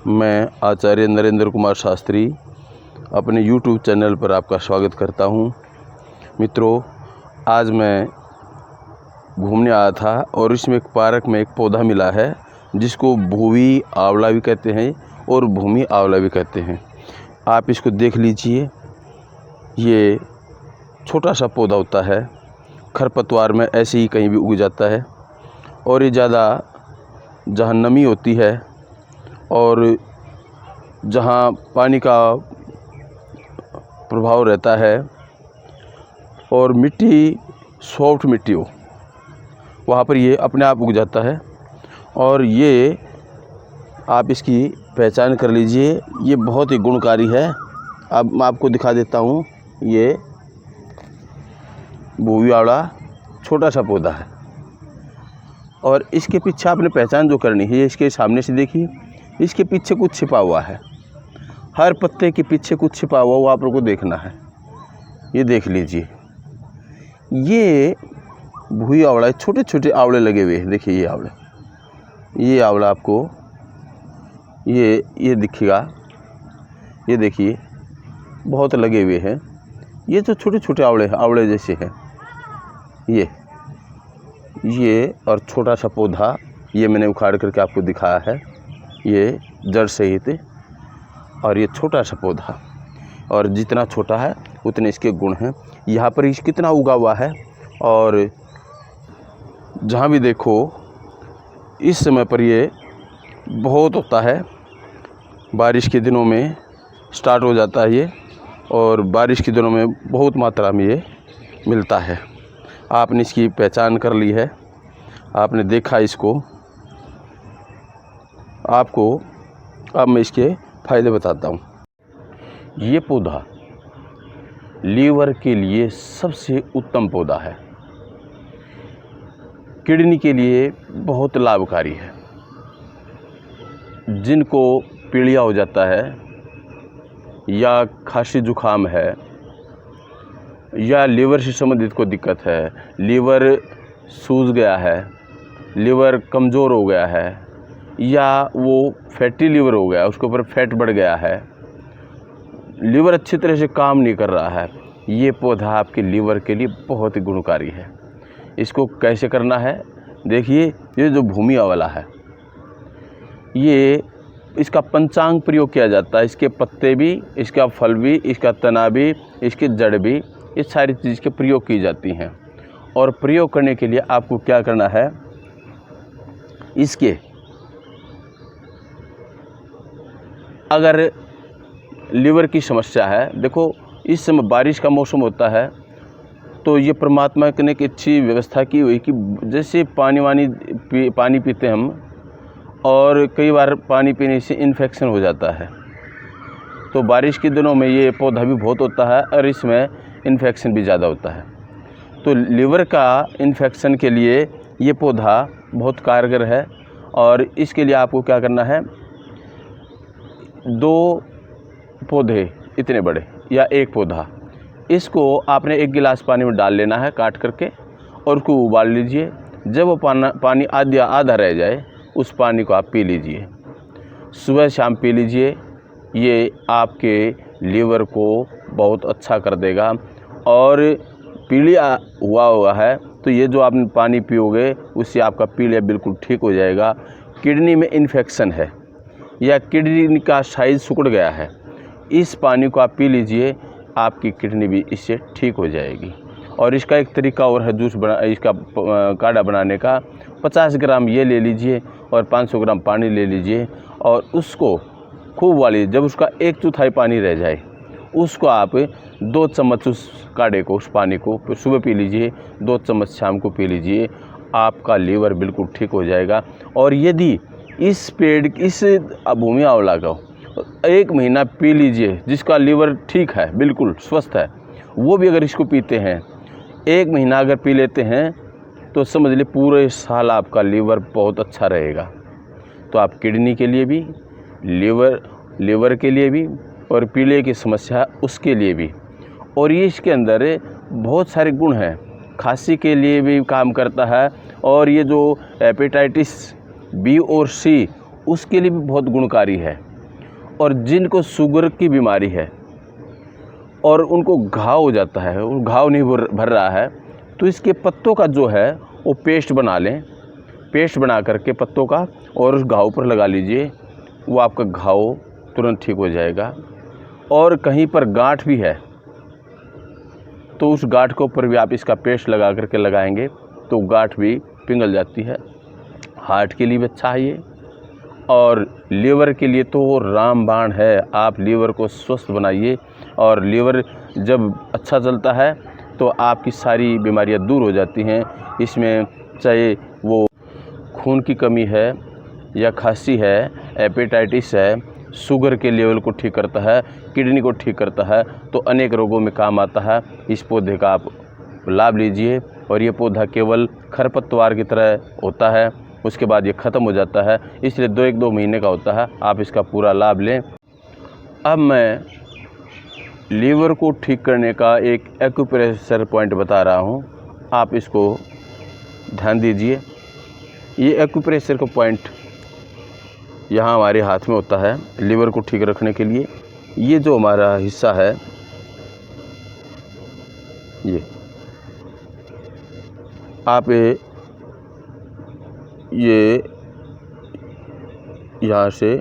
मैं आचार्य नरेंद्र कुमार शास्त्री अपने YouTube channel पर आपका स्वागत करता हूं। मित्रों, आज मैं घूमने आया था और इसमें एक पार्क में एक पौधा मिला है जिसको भूवी आंवला भी कहते हैं और भूमि आंवला भी कहते हैं। आप इसको देख लीजिए। ये छोटा सा पौधा होता है, खरपतवार में ऐसे ही कहीं भी उग जाता है और ये ज़्यादा जहाँ नमी होती है और जहाँ पानी का प्रभाव रहता है और मिट्टी सॉफ्ट मिट्टी हो, वहाँ पर ये अपने आप उग जाता है। और ये आप इसकी पहचान कर लीजिए, ये बहुत ही गुणकारी है। अब मैं आपको दिखा देता हूँ। ये भूवी आंवला छोटा सा पौधा है और इसके पीछे आपने पहचान जो करनी है, ये इसके सामने से देखिए, इसके पीछे कुछ छिपा हुआ है। हर पत्ते के पीछे कुछ छिपा हुआ वो आप लोगों को देखना है। ये देख लीजिए, ये भूवी आंवला, छोटे छोटे आंवले लगे हुए हैं। देखिए ये आंवले, ये आंवला आपको ये दिखेगा। ये देखिए बहुत लगे हुए हैं। ये जो छोटे छोटे आंवले जैसे हैं ये और छोटा सा पौधा ये मैंने उखाड़ करके आपको दिखाया है, ये जड़ सहित। और ये छोटा सा पौधा, और जितना छोटा है उतने इसके गुण हैं। यहाँ पर इस कितना उगा हुआ है और जहाँ भी देखो इस समय पर ये बहुत होता है। बारिश के दिनों में स्टार्ट हो जाता है ये, और बारिश के दिनों में बहुत मात्रा में ये मिलता है। आपने इसकी पहचान कर ली है, आपने देखा इसको। आपको अब मैं इसके फ़ायदे बताता हूँ। ये पौधा लीवर के लिए सबसे उत्तम पौधा है, किडनी के लिए बहुत लाभकारी है। जिनको पीलिया हो जाता है या खांसी जुकाम है या लीवर से संबंधित कोई दिक्कत है, लीवर सूज गया है, लीवर कमज़ोर हो गया है या वो फैटी लीवर हो गया, उसके ऊपर फैट बढ़ गया है, लीवर अच्छी तरह से काम नहीं कर रहा है, ये पौधा आपके लीवर के लिए बहुत ही गुणकारी है। इसको कैसे करना है देखिए। ये जो भूमि आंवला है, ये इसका पंचांग प्रयोग किया जाता है। इसके पत्ते भी, इसका फल भी, इसका तना भी, इसकी जड़ भी, ये सारी चीज़ के प्रयोग की जाती हैं। और प्रयोग करने के लिए आपको क्या करना है, इसके अगर लीवर की समस्या है, देखो इस समय बारिश का मौसम होता है, तो ये परमात्मा ने एक अच्छी व्यवस्था की हुई कि जैसे पानी पीते हम, और कई बार पानी पीने से इन्फेक्शन हो जाता है, तो बारिश के दिनों में ये पौधा भी बहुत होता है और इसमें इन्फेक्शन भी ज़्यादा होता है। तो लीवर का इन्फेक्शन के लिए ये पौधा बहुत कारगर है। और इसके लिए आपको क्या करना है, 2 पौधे इतने बड़े या 1 पौधा, इसको आपने 1 गिलास पानी में डाल लेना है काट करके, और उसको उबाल लीजिए। जब वो पानी आधा रह जाए, उस पानी को आप पी लीजिए। सुबह शाम पी लीजिए। ये आपके लीवर को बहुत अच्छा कर देगा। और पीलिया हुआ है तो ये जो आपने पानी पियोगे उससे आपका पीलिया बिल्कुल ठीक हो जाएगा। किडनी में इन्फेक्शन है या किडनी का साइज सिकुड़ गया है, इस पानी को आप पी लीजिए, आपकी किडनी भी इससे ठीक हो जाएगी। और इसका एक तरीका और है इसका काढ़ा बनाने का। 50 ग्राम ये ले लीजिए और 500 ग्राम पानी ले लीजिए और उसको खूब उबालिए। जब उसका 1/4 पानी रह जाए, उसको आप 2 चम्मच उस काढ़े को, उस पानी को सुबह पी लीजिए, 2 चम्मच शाम को पी लीजिए। आपका लीवर बिल्कुल ठीक हो जाएगा। और यदि इस भूमि आंवला का 1 महीना पी लीजिए, जिसका लीवर ठीक है, बिल्कुल स्वस्थ है, वो भी अगर इसको पीते हैं, 1 महीना अगर पी लेते हैं, तो समझ लीजिए पूरे साल आपका लीवर बहुत अच्छा रहेगा। तो आप किडनी के लिए भी, लीवर के लिए भी, और पीलिया की समस्या उसके लिए भी। और ये इसके अंदर बहुत सारे गुण हैं, खांसी के लिए भी काम करता है, और ये जो हेपेटाइटिस बी और सी उसके लिए भी बहुत गुणकारी है। और जिनको शुगर की बीमारी है और उनको घाव हो जाता है, वो घाव नहीं भर रहा है, तो इसके पत्तों का जो है वो पेस्ट बना लें। पेस्ट बना करके पत्तों का और उस घाव पर लगा लीजिए, वो आपका घाव तुरंत ठीक हो जाएगा। और कहीं पर गांठ भी है तो उस गांठ के ऊपर भी आप इसका पेस्ट लगा करके लगाएंगे तो गांठ भी पिघल जाती है। हार्ट के लिए भी अच्छा है ये, और लीवर के लिए तो रामबाण है। आप लीवर को स्वस्थ बनाइए, और लीवर जब अच्छा चलता है तो आपकी सारी बीमारियां दूर हो जाती हैं। इसमें चाहे वो खून की कमी है या खांसी है, हेपेटाइटिस है, शुगर के लेवल को ठीक करता है, किडनी को ठीक करता है, तो अनेक रोगों में काम आता है। इस पौधे का आप लाभ लीजिए। और ये पौधा केवल खरपतवार की तरह होता है, उसके बाद ये ख़त्म हो जाता है, इसलिए 1-2 महीने का होता है। आप इसका पूरा लाभ लें। अब मैं लीवर को ठीक करने का एक एक्यूप्रेशर पॉइंट बता रहा हूँ, आप इसको ध्यान दीजिए। ये एक्यूप्रेशर का पॉइंट यहाँ हमारे हाथ में होता है लीवर को ठीक रखने के लिए। ये जो हमारा हिस्सा है, ये आप ये यहाँ से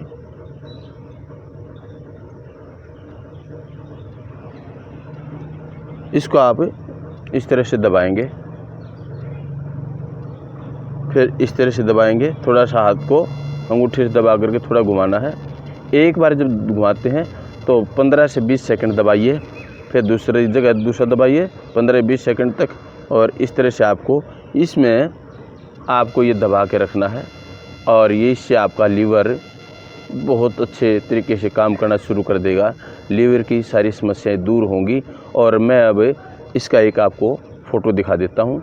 इसको आप इस तरह से दबाएंगे, फिर इस तरह से दबाएंगे। थोड़ा सा हाथ को अंगूठे से दबा करके थोड़ा घुमाना है। एक बार जब घुमाते हैं तो 15 से 20 सेकंड दबाइए, फिर दूसरी जगह दूसरा दबाइए 15-20 सेकंड तक। और इस तरह से इसमें आपको ये दबा के रखना है, और ये इससे आपका लीवर बहुत अच्छे तरीके से काम करना शुरू कर देगा। लीवर की सारी समस्याएं दूर होंगी। और मैं अब इसका एक आपको फ़ोटो दिखा देता हूँ।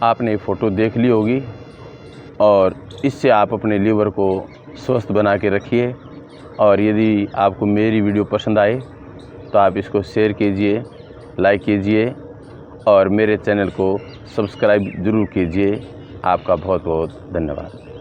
आपने ये फ़ोटो देख ली होगी, और इससे आप अपने लीवर को स्वस्थ बना के रखिए। और यदि आपको मेरी वीडियो पसंद आए तो आप इसको शेयर कीजिए, लाइक कीजिए, और मेरे चैनल को सब्सक्राइब ज़रूर कीजिए। आपका बहुत बहुत धन्यवाद।